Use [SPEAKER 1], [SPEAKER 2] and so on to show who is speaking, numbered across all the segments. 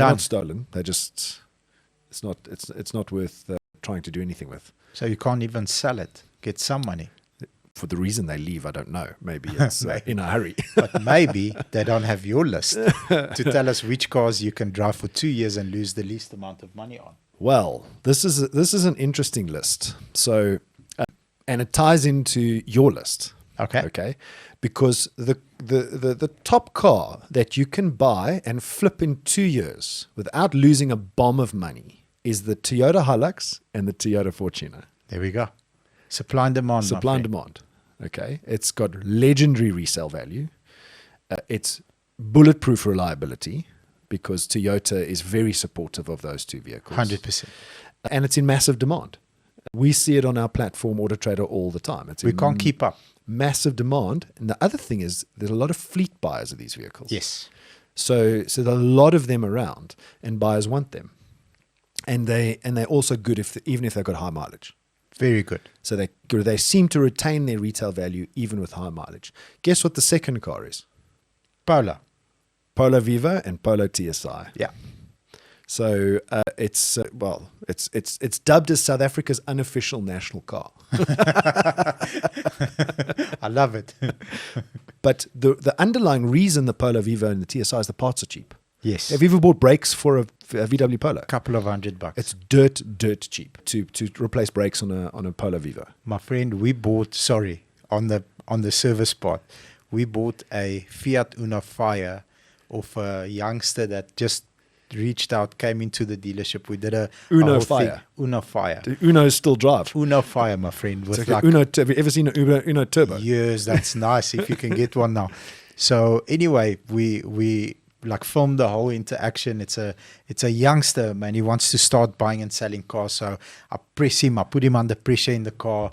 [SPEAKER 1] They're
[SPEAKER 2] Done.
[SPEAKER 1] not stolen. They're just, it's not worth trying to do anything with.
[SPEAKER 2] So you can't even sell it, get some money.
[SPEAKER 1] For the reason they leave, I don't know. Maybe it's
[SPEAKER 2] Maybe.
[SPEAKER 1] in a hurry.
[SPEAKER 2] But maybe they don't have your list to tell us which cars you can drive for 2 years and lose the least amount of money on.
[SPEAKER 1] Well, this is an interesting list. So, and it ties into your list. Okay. Because the top car that you can buy and flip in 2 years without losing a bomb of money is the Toyota Hilux and the Toyota Fortuner.
[SPEAKER 2] There we go. Supply and demand.
[SPEAKER 1] Supply and demand. Okay. It's got legendary resale value. It's bulletproof reliability because Toyota is very supportive of those two vehicles.
[SPEAKER 2] 100%.
[SPEAKER 1] And it's in massive demand. We see it on our platform, AutoTrader, all the time.
[SPEAKER 2] We can't keep up.
[SPEAKER 1] Massive demand. And the other thing is there's a lot of fleet buyers of these vehicles.
[SPEAKER 2] Yes.
[SPEAKER 1] So there are a lot of them around and buyers want them. And they're also good even if they've got high mileage.
[SPEAKER 2] Very good.
[SPEAKER 1] So they seem to retain their retail value even with high mileage. Guess what the second car is?
[SPEAKER 2] Polo
[SPEAKER 1] Vivo and Polo TSI.
[SPEAKER 2] Yeah.
[SPEAKER 1] So it's dubbed as South Africa's unofficial national car.
[SPEAKER 2] I love it.
[SPEAKER 1] But the underlying reason the Polo Vivo and the TSI is the parts are cheap.
[SPEAKER 2] Yes.
[SPEAKER 1] Have you ever bought brakes for a VW Polo?
[SPEAKER 2] Couple of $100.
[SPEAKER 1] It's dirt cheap to replace brakes on a Polo Vivo.
[SPEAKER 2] My friend, we bought, on the service part, we bought a Fiat Uno Fire of a youngster that just reached out, came into the dealership. We did a
[SPEAKER 1] Uno
[SPEAKER 2] whole
[SPEAKER 1] Fire.
[SPEAKER 2] thing. Uno Fire.
[SPEAKER 1] Do Unos still drive?
[SPEAKER 2] Uno Fire, my friend. With
[SPEAKER 1] It's like Uno, have you ever seen an Uno Turbo?
[SPEAKER 2] Yes, that's nice if you can get one now. So anyway, we like filmed the whole interaction. It's a youngster, man. He wants to start buying and selling cars. So I press him, I put him under pressure in the car,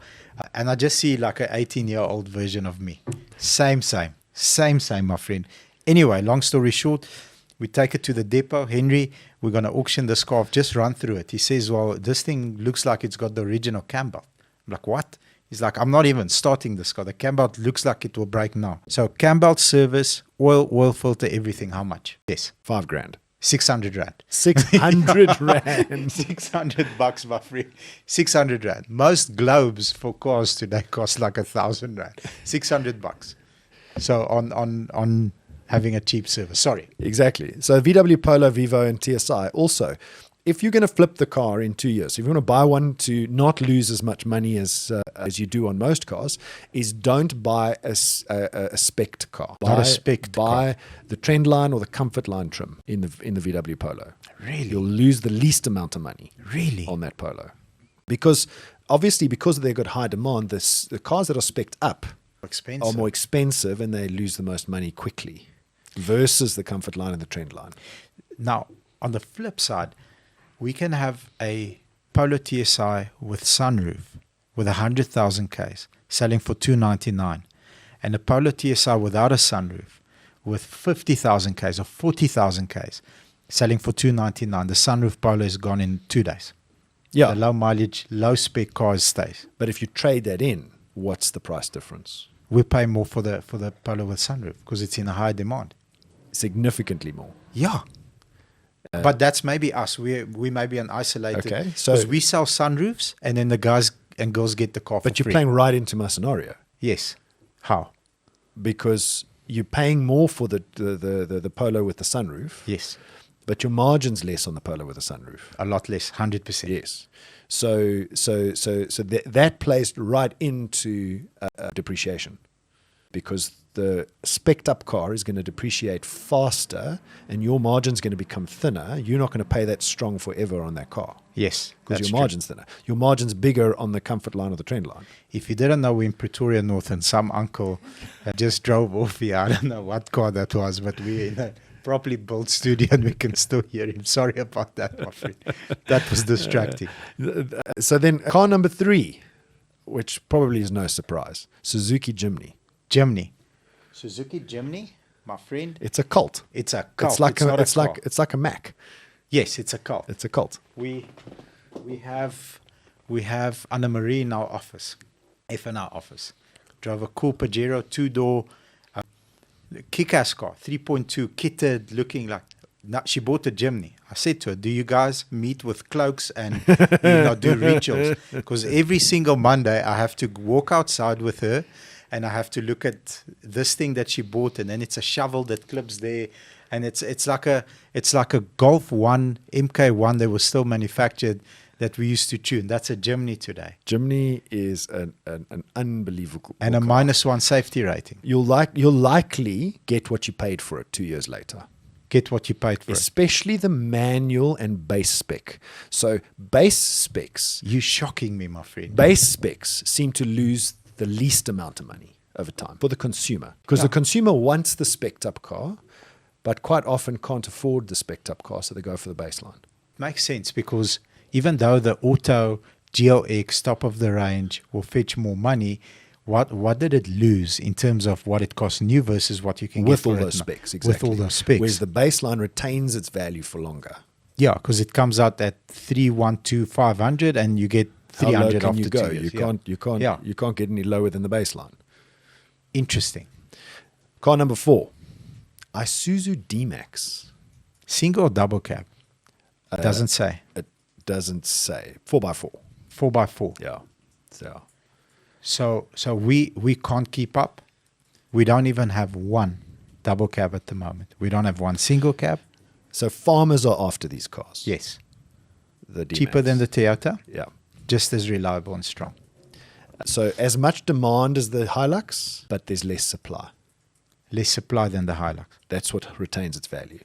[SPEAKER 2] and I just see like an 18-year-old version of me. Same, my friend. Anyway, long story short, we take it to the depot. Henry, we're going to auction this car. I've just run through it. He says, well, this thing looks like it's got the original cam belt. I'm like, what? He's like, I'm not even starting this car. The cam belt looks like it will break now. So cam belt service, oil filter, everything. How much? Yes.
[SPEAKER 1] $5,000.
[SPEAKER 2] 600 Rand.
[SPEAKER 1] 600 Rand.
[SPEAKER 2] $600, my friend. 600 Rand. Most globes for cars today cost like 1,000 Rand. $600. So on having a cheap service. Sorry.
[SPEAKER 1] Exactly. So VW Polo, Vivo, and TSI also. If you're going to flip the car in 2 years, if you want to buy one to not lose as much money as you do on most cars, is don't buy a spec car.
[SPEAKER 2] Not a spec
[SPEAKER 1] buy the trend line or the comfort line trim in the VW Polo.
[SPEAKER 2] Really?
[SPEAKER 1] You'll lose the least amount of money.
[SPEAKER 2] Really?
[SPEAKER 1] On that Polo. Because obviously, because they've got high demand, the cars that are spec'd up are more expensive and they lose the most money quickly versus the comfort line and the trend line.
[SPEAKER 2] Now, on the flip side, we can have a Polo TSI with sunroof with 100,000 Ks selling for $299, and a Polo TSI without a sunroof with 50,000 Ks or 40,000 Ks selling for $299. The sunroof Polo is gone in 2 days.
[SPEAKER 1] Yeah.
[SPEAKER 2] The low mileage, low spec cars stays.
[SPEAKER 1] But if you trade that in, what's the price difference?
[SPEAKER 2] We pay more for the Polo with sunroof because it's in a high demand.
[SPEAKER 1] Significantly more.
[SPEAKER 2] Yeah. But that's maybe us. We may be an isolated.
[SPEAKER 1] Okay, so
[SPEAKER 2] because we sell sunroofs, and then the guys and girls get the car for
[SPEAKER 1] But you're
[SPEAKER 2] free.
[SPEAKER 1] playing right into my scenario.
[SPEAKER 2] Yes. How?
[SPEAKER 1] Because you're paying more for the Polo with the sunroof.
[SPEAKER 2] Yes.
[SPEAKER 1] But your margin's less on the Polo with the sunroof.
[SPEAKER 2] A lot less. 100%.
[SPEAKER 1] Yes. So that plays right into depreciation, because the spec'd up car is going to depreciate faster and your margin's going to become thinner. You're not going to pay that strong forever on that car.
[SPEAKER 2] Yes.
[SPEAKER 1] Because your margin's thinner. Your margin's bigger on the comfort line or the trend line.
[SPEAKER 2] If you didn't know, we're in Pretoria North, and some uncle just drove off here. I don't know what car that was, but we're in a properly built studio and we can still hear him. Sorry about that, my friend. That was distracting.
[SPEAKER 1] So then car number 3, which probably is no surprise, Suzuki Jimny.
[SPEAKER 2] Suzuki Jimny, my friend.
[SPEAKER 1] It's a cult.
[SPEAKER 2] It's a cult.
[SPEAKER 1] It's like
[SPEAKER 2] It's
[SPEAKER 1] like a Mac.
[SPEAKER 2] Yes, it's a cult.
[SPEAKER 1] It's a cult.
[SPEAKER 2] We have Anna Marie in our office, in our office. Drove a cool Pajero 2-door, kick-ass car, 3.2, kitted, looking like No, she bought a Jimny. I said to her, do you guys meet with cloaks and do rituals? Because every single Monday I have to walk outside with her and I have to look at this thing that she bought, and then it's a shovel that clips there. And it's like a Golf 1, MK1 that was still manufactured that we used to tune. That's a Jimny today.
[SPEAKER 1] Jimny is an unbelievable
[SPEAKER 2] And a
[SPEAKER 1] car.
[SPEAKER 2] -1 safety rating.
[SPEAKER 1] You'll likely get what you paid for it 2 years later.
[SPEAKER 2] Get what you paid for it.
[SPEAKER 1] Especially the manual and base spec. So base specs,
[SPEAKER 2] You're shocking me, my friend.
[SPEAKER 1] base specs seem to lose the least amount of money over time for the consumer. Because the consumer wants the spec'd up car, but quite often can't afford the spec'd up car, so they go for the baseline.
[SPEAKER 2] Makes sense, because even though the Auto GLX top of the range will fetch more money, what did it lose in terms of what it costs new versus what you can get
[SPEAKER 1] With
[SPEAKER 2] for
[SPEAKER 1] all
[SPEAKER 2] it
[SPEAKER 1] those
[SPEAKER 2] now?
[SPEAKER 1] specs, exactly.
[SPEAKER 2] With all those specs.
[SPEAKER 1] Whereas the baseline retains its value for longer.
[SPEAKER 2] Yeah, because it comes out at 312,500 and you get
[SPEAKER 1] How low
[SPEAKER 2] 300
[SPEAKER 1] can
[SPEAKER 2] after
[SPEAKER 1] you go?
[SPEAKER 2] 2 years.
[SPEAKER 1] You can't get any lower than the baseline.
[SPEAKER 2] Interesting.
[SPEAKER 1] Car number 4, Isuzu D-MAX.
[SPEAKER 2] Single or double cab? Doesn't say.
[SPEAKER 1] It doesn't say. 4x4.
[SPEAKER 2] 4x4.
[SPEAKER 1] Yeah.
[SPEAKER 2] So we can't keep up. We don't even have one double cab at the moment. We don't have one single cab.
[SPEAKER 1] So farmers are after these cars.
[SPEAKER 2] Yes.
[SPEAKER 1] The D-MAX.
[SPEAKER 2] Cheaper than the Toyota.
[SPEAKER 1] Yeah.
[SPEAKER 2] Just as reliable and strong.
[SPEAKER 1] So as much demand as the Hilux, but there's less supply.
[SPEAKER 2] Less supply than the Hilux.
[SPEAKER 1] That's what retains its value.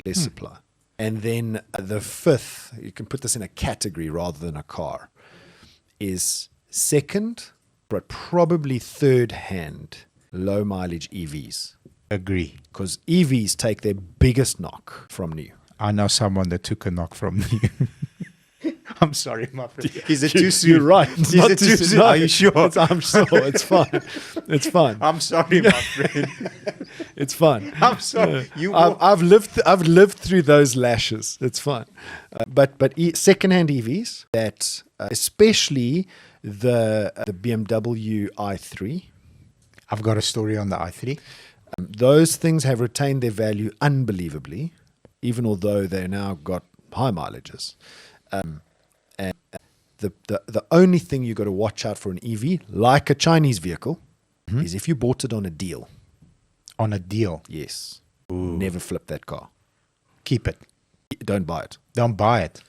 [SPEAKER 1] Less supply. And then the 5th, you can put this in a category rather than a car, is second, but probably third hand, low mileage EVs.
[SPEAKER 2] Agree.
[SPEAKER 1] Because EVs take their biggest knock from new.
[SPEAKER 2] I know someone that took a knock from me. I'm sorry, my friend. Is it too soon?
[SPEAKER 1] You're right.
[SPEAKER 2] Is it too soon? Are you sure?
[SPEAKER 1] I'm sure. It's fine. It's fine.
[SPEAKER 2] I'm sorry, my friend.
[SPEAKER 1] It's fine.
[SPEAKER 2] I'm sorry.
[SPEAKER 1] I've lived through those lashes. It's fine. But secondhand EVs, that especially the BMW i3.
[SPEAKER 2] I've got a story on the i3.
[SPEAKER 1] Those things have retained their value unbelievably, even although they're now got high mileages. And the only thing you got to watch out for an EV, like a Chinese vehicle, is if you bought it on a deal.
[SPEAKER 2] On a deal.
[SPEAKER 1] Yes. Never flip that car.
[SPEAKER 2] Keep it.
[SPEAKER 1] Don't buy it.
[SPEAKER 2] Don't buy it.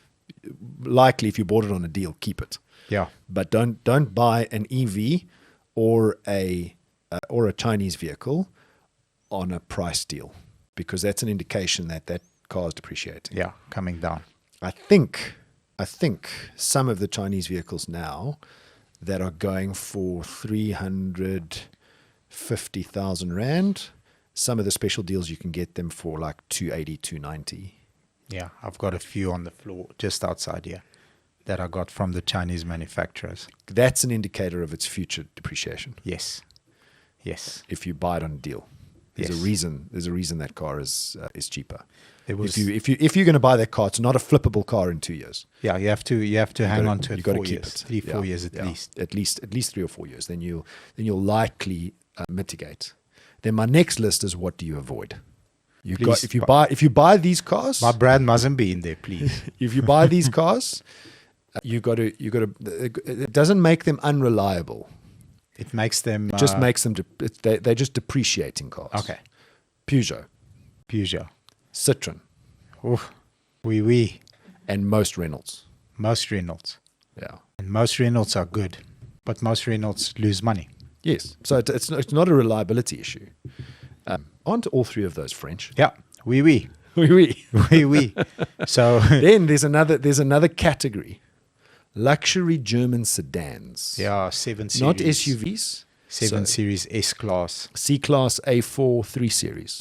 [SPEAKER 1] Likely, if you bought it on a deal, keep it.
[SPEAKER 2] Yeah.
[SPEAKER 1] But don't buy an EV or a Chinese vehicle on a price deal, because that's an indication that that car is depreciating.
[SPEAKER 2] Yeah, coming down.
[SPEAKER 1] I think some of the Chinese vehicles now that are going for 350,000 Rand, some of the special deals you can get them for like 280, 290.
[SPEAKER 2] Yeah, I've got a few on the floor just outside here that I got from the Chinese manufacturers.
[SPEAKER 1] That's an indicator of its future depreciation.
[SPEAKER 2] Yes. Yes.
[SPEAKER 1] If you buy it on a deal, there's
[SPEAKER 2] Yes.
[SPEAKER 1] a reason. There's a reason that car is cheaper.
[SPEAKER 2] It was,
[SPEAKER 1] If you're going to buy that car, it's not a flippable car in 2 years.
[SPEAKER 2] yeah, you have to hang on to it
[SPEAKER 1] You got to
[SPEAKER 2] 4
[SPEAKER 1] keep
[SPEAKER 2] years,
[SPEAKER 1] it.
[SPEAKER 2] 3-4 years at least.
[SPEAKER 1] At least 3 or 4 years. Then you'll likely mitigate. Then my next list is, what do you avoid?
[SPEAKER 2] Please,
[SPEAKER 1] If you buy these cars,
[SPEAKER 2] My brand mustn't be in there, please.
[SPEAKER 1] if you buy these cars, you got to. It doesn't make them unreliable.
[SPEAKER 2] It makes them
[SPEAKER 1] It just makes them. They're just depreciating cars.
[SPEAKER 2] okay.
[SPEAKER 1] Peugeot,
[SPEAKER 2] Peugeot.
[SPEAKER 1] Citroen,
[SPEAKER 2] Oof. Oui.
[SPEAKER 1] and most Renaults.
[SPEAKER 2] Most Renaults.
[SPEAKER 1] Yeah.
[SPEAKER 2] And most Renaults are good, but most Renaults lose money.
[SPEAKER 1] Yes. So it's not a reliability issue. Aren't all three of those French?
[SPEAKER 2] Yeah. Oui.
[SPEAKER 1] Oui, oui.
[SPEAKER 2] Oui. So
[SPEAKER 1] Then there's another category. Luxury German sedans.
[SPEAKER 2] yeah, 7 Series.
[SPEAKER 1] Not SUVs.
[SPEAKER 2] 7
[SPEAKER 1] So
[SPEAKER 2] Series S-Class.
[SPEAKER 1] C-Class, A4, 3 Series.